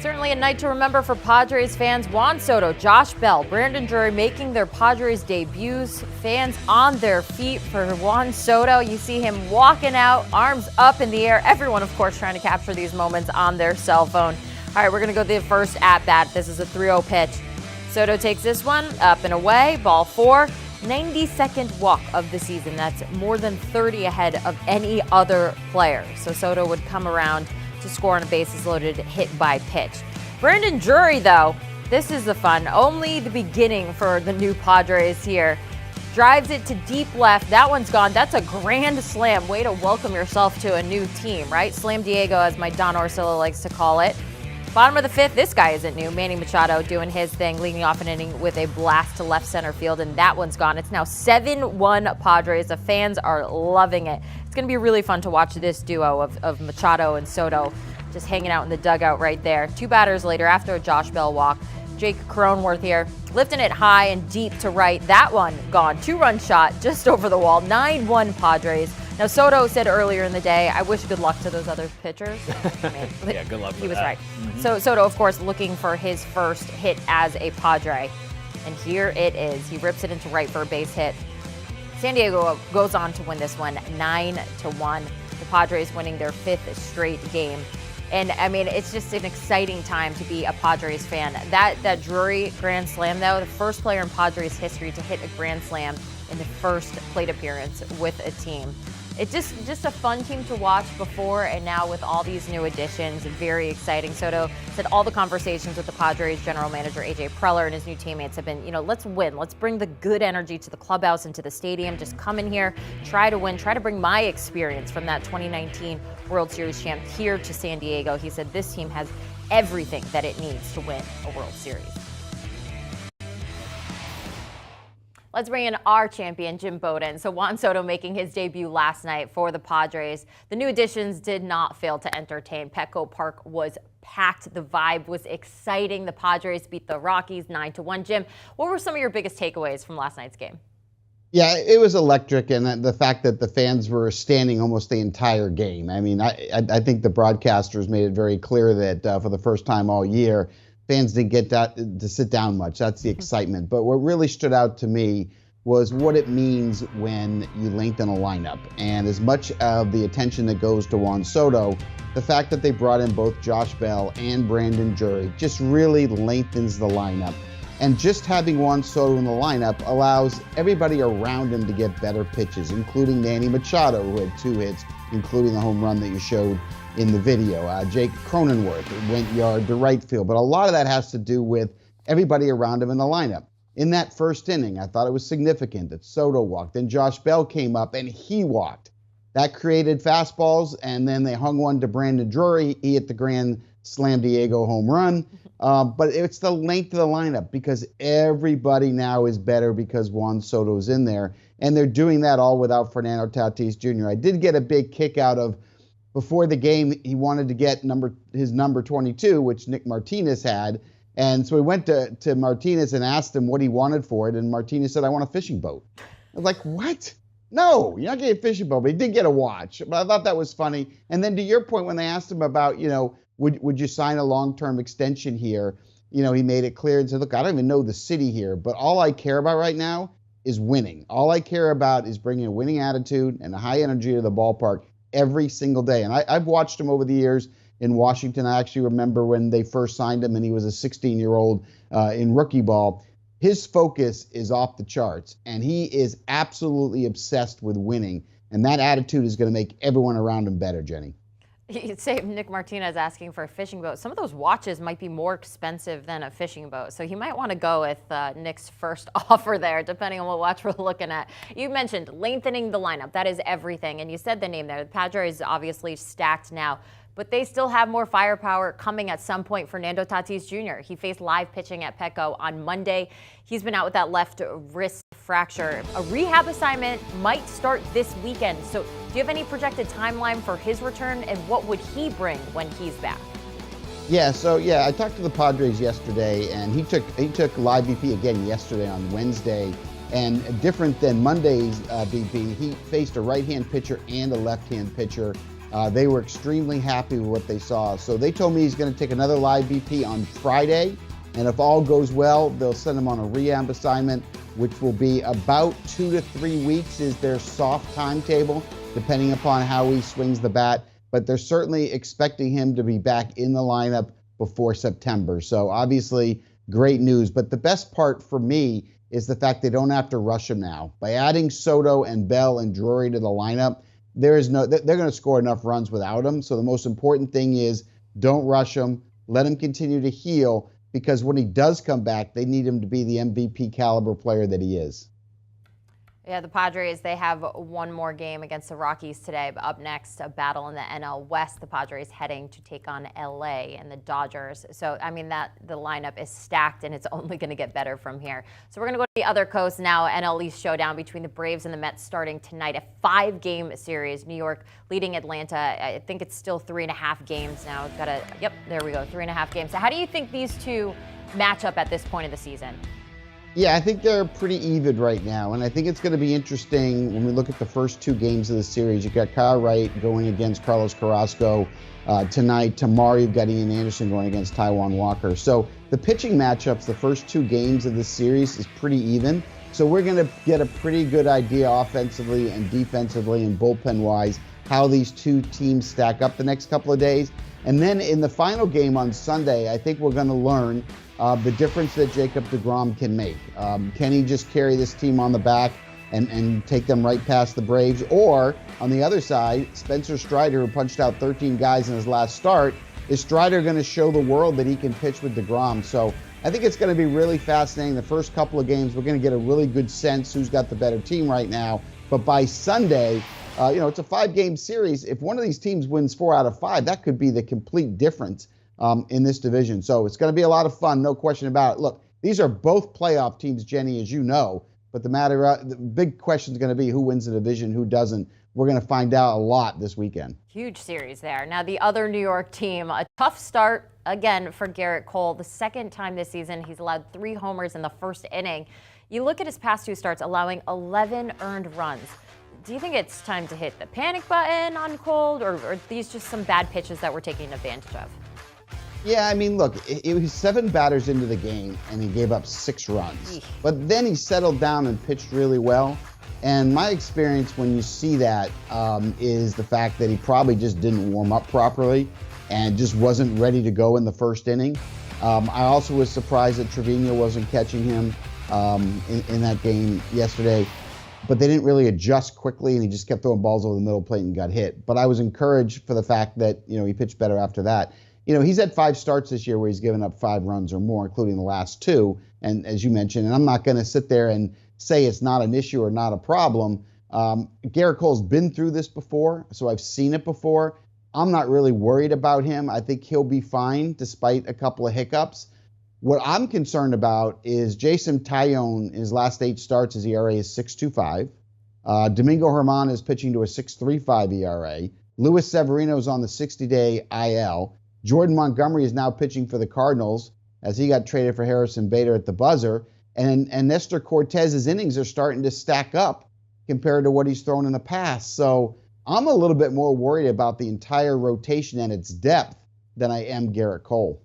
Certainly a night to remember for Padres fans. Juan Soto, Josh Bell, Brandon Drury making their Padres debuts. Fans on their feet for Juan Soto. You see him walking out, arms up in the air. Everyone, of course, trying to capture these moments on their cell phone. All right, we're going to go to the first at-bat. This is a 3-0 pitch. Soto takes this one, up and away, ball 4. 92nd walk of the season. That's more than 30 ahead of any other player. So Soto would come around to score on a bases loaded hit by pitch. Brandon Drury, though, this is the fun. Only the beginning for the new Padres here. Drives it to deep left. That one's gone. That's a grand slam. Way to welcome yourself to a new team, right? Slam Diego, as my Don Orsillo likes to call it. Bottom of the 5th, this guy isn't new. Manny Machado doing his thing, leading off an inning with a blast to left center field, and that one's gone. It's now 7-1 Padres. The fans are loving it. It's going to be really fun to watch this duo of Machado and Soto just hanging out in the dugout right there. 2 batters later, after a Josh Bell walk, Jake Cronenworth here, lifting it high and deep to right. That one gone. 2-run shot just over the wall. 9-1 Padres. Now, Soto said earlier in the day, I wish good luck to those other pitchers. Yeah, good luck with that. He was right. So Soto, of course, looking for his first hit as a Padre. And here it is. He rips it into right for a base hit. San Diego goes on to win this one 9-1. The Padres winning their 5th straight game. And, I mean, it's just an exciting time to be a Padres fan. That Drury grand slam, though, the first player in Padres history to hit a grand slam in the first plate appearance with a team. It's just a fun team to watch before and now with all these new additions. Very exciting. Soto said all the conversations with the Padres general manager A.J. Preller and his new teammates have been, let's win. Let's bring the good energy to the clubhouse and to the stadium. Just come in here, try to win, try to bring my experience from that 2019 World Series champ here to San Diego. He said this team has everything that it needs to win a World Series. Let's bring in our champion, Jim Bowden. So Juan Soto making his debut last night for the Padres. The new additions did not fail to entertain. Petco Park was packed. The vibe was exciting. The Padres beat the Rockies 9-1. Jim, what were some of your biggest takeaways from last night's game? Yeah, it was electric, and the fact that the fans were standing almost the entire game. I mean, I think the broadcasters made it very clear that for the first time all year, fans didn't get to sit down much. That's the excitement. But what really stood out to me was what it means when you lengthen a lineup. And as much of the attention that goes to Juan Soto, the fact that they brought in both Josh Bell and Brandon Drury just really lengthens the lineup. And just having Juan Soto in the lineup allows everybody around him to get better pitches, including Manny Machado, who had 2 hits, including the home run that you showed in the video. Jake Cronenworth went yard to right field. But a lot of that has to do with everybody around him in the lineup. In that first inning, I thought it was significant that Soto walked. Then Josh Bell came up and he walked. That created fastballs, and then they hung one to Brandon Drury. He hit the grand slam Diego home run. But it's the length of the lineup because everybody now is better because Juan Soto's in there. And they're doing that all without Fernando Tatis Jr. I did get a big kick out of before the game, he wanted to get his number 22, which Nick Martinez had. And so we went to Martinez and asked him what he wanted for it. And Martinez said, I want a fishing boat. I was like, what? No, you're not getting a fishing boat. But he did get a watch. But I thought that was funny. And then to your point, when they asked him about, would you sign a long-term extension here? He made it clear and said, look, I don't even know the city here. But all I care about right now is winning. All I care about is bringing a winning attitude and a high energy to the ballpark every single day. And I've watched him over the years in Washington. I actually remember when they first signed him and he was a 16-year-old in rookie ball. His focus is off the charts, and he is absolutely obsessed with winning. And that attitude is going to make everyone around him better, Jenny. You'd say Nick Martinez asking for a fishing boat. Some of those watches might be more expensive than a fishing boat. So he might want to go with Nick's first offer there, depending on what watch we're looking at. You mentioned lengthening the lineup. That is everything. And you said the name there. The Padres is obviously stacked now, but they still have more firepower coming at some point. Fernando Tatis Jr. He faced live pitching at Petco on Monday. He's been out with that left wrist fracture. A rehab assignment might start this weekend. So do you have any projected timeline for his return, and what would he bring when he's back? I talked to the Padres yesterday, and he took live BP again yesterday on Wednesday. And different than Monday's BP, he faced a right-hand pitcher and a left-hand pitcher. They were extremely happy with what they saw. So they told me he's going to take another live BP on Friday. And if all goes well, they'll send him on a rehab assignment, which will be about 2 to 3 weeks is their soft timetable, depending upon how he swings the bat. But they're certainly expecting him to be back in the lineup before September. So obviously great news. But the best part for me is the fact they don't have to rush him now. By adding Soto and Bell and Drury to the lineup, they're going to score enough runs without him. So the most important thing is don't rush him. Let him continue to heal, because when he does come back, they need him to be the MVP caliber player that he is. Yeah, the Padres, they have one more game against the Rockies today. But up next, a battle in the NL West. The Padres heading to take on LA and the Dodgers. So, I mean, the lineup is stacked, and it's only going to get better from here. So we're going to go to the other coast now. NL East showdown between the Braves and the Mets starting tonight. A 5-game series. New York leading Atlanta. I think it's still 3.5 games now. Yep, there we go, 3.5 games. So how do you think these two match up at this point of the season? Yeah, I think they're pretty even right now, and I think it's going to be interesting when we look at the first 2 games of the series. You've got Kyle Wright going against Carlos Carrasco tonight. Tomorrow you've got Ian Anderson going against Taijuan Walker. So the pitching matchups, the first 2 games of this series is pretty even. So we're going to get a pretty good idea offensively and defensively and bullpen-wise how these 2 teams stack up the next couple of days. And then in the final game on Sunday, I think we're going to learn the difference that Jacob deGrom can make. Can he just carry this team on the back and take them right past the Braves? Or, on the other side, Spencer Strider, who punched out 13 guys in his last start, is Strider going to show the world that he can pitch with deGrom? So I think it's going to be really fascinating. The first couple of games, we're going to get a really good sense who's got the better team right now. But by Sunday, it's a 5-game series. If one of these teams wins 4 out of 5, that could be the complete difference in this division. So it's going to be a lot of fun, no question about it. Look, these are both playoff teams, Jenny, as you know, but the big question is going to be who wins the division, who doesn't. We're going to find out a lot this weekend. Huge series there. Now, the other New York team, a tough start again for Garrett Cole. The second time this season, he's allowed 3 homers in the first inning. You look at his past 2 starts, allowing 11 earned runs. Do you think it's time to hit the panic button on Cole, or are these just some bad pitches that we're taking advantage of? Yeah, I mean, look, it was 7 batters into the game, and he gave up 6 runs. Eesh. But then he settled down and pitched really well. And my experience when you see that is the fact that he probably just didn't warm up properly and just wasn't ready to go in the first inning. I also was surprised that Trevino wasn't catching him in that game yesterday. But they didn't really adjust quickly, and he just kept throwing balls over the middle plate and got hit. But I was encouraged for the fact that, he pitched better after that. He's had 5 starts this year where he's given up 5 runs or more, including the last 2. And as you mentioned, and I'm not going to sit there and say it's not an issue or not a problem. Garrett Cole's been through this before, so I've seen it before. I'm not really worried about him. I think he'll be fine despite a couple of hiccups. What I'm concerned about is Jason Taillon, in his last 8 starts, his ERA is 6.25. Domingo Germán is pitching to a 6.35 ERA. Luis Severino's on the 60-day IL. Jordan Montgomery is now pitching for the Cardinals as he got traded for Harrison Bader at the buzzer. And Nestor Cortez's innings are starting to stack up compared to what he's thrown in the past. So I'm a little bit more worried about the entire rotation and its depth than I am Garrett Cole.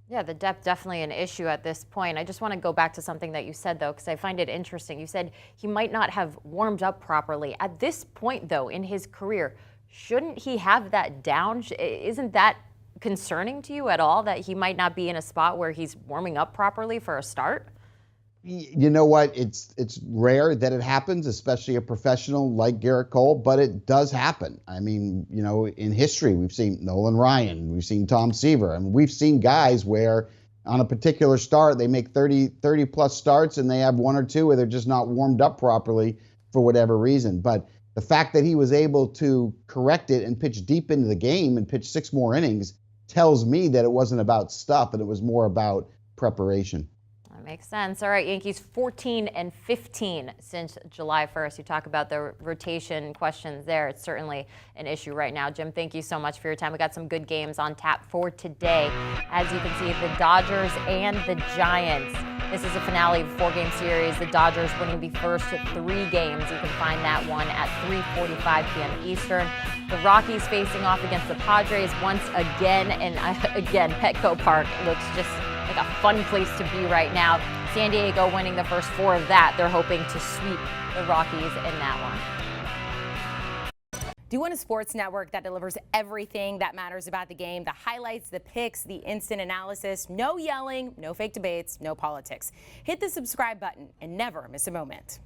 Yeah, the depth definitely an issue at this point. I just want to go back to something that you said, though, because I find it interesting. You said he might not have warmed up properly. At this point, though, in his career, shouldn't he have that down? Isn't that concerning to you at all, that he might not be in a spot where he's warming up properly for a start? You know what? It's rare that it happens, especially a professional like Garrett Cole, but it does happen. I mean, in history, we've seen Nolan Ryan, we've seen Tom Seaver, and we've seen guys where on a particular start, they make 30 plus starts and they have 1 or 2 where they're just not warmed up properly for whatever reason. But the fact that he was able to correct it and pitch deep into the game and pitch 6 more innings tells me that it wasn't about stuff and it was more about preparation. Makes sense. All right, Yankees 14-15 since July 1st. You talk about the rotation questions there. It's certainly an issue right now. Jim, thank you so much for your time. We got some good games on tap for today. As you can see, the Dodgers and the Giants This is a finale of a 4-game series. The Dodgers winning the first 3 games. You can find that one at 3:45 p.m. Eastern. The Rockies facing off against the Padres once again. And again, Petco Park looks just like a fun place to be right now. San Diego winning the first 4 of that. They're hoping to sweep the Rockies in that one. Do you want a sports network that delivers everything that matters about the game? The highlights, the picks, the instant analysis, no yelling, no fake debates, no politics. Hit the subscribe button and never miss a moment.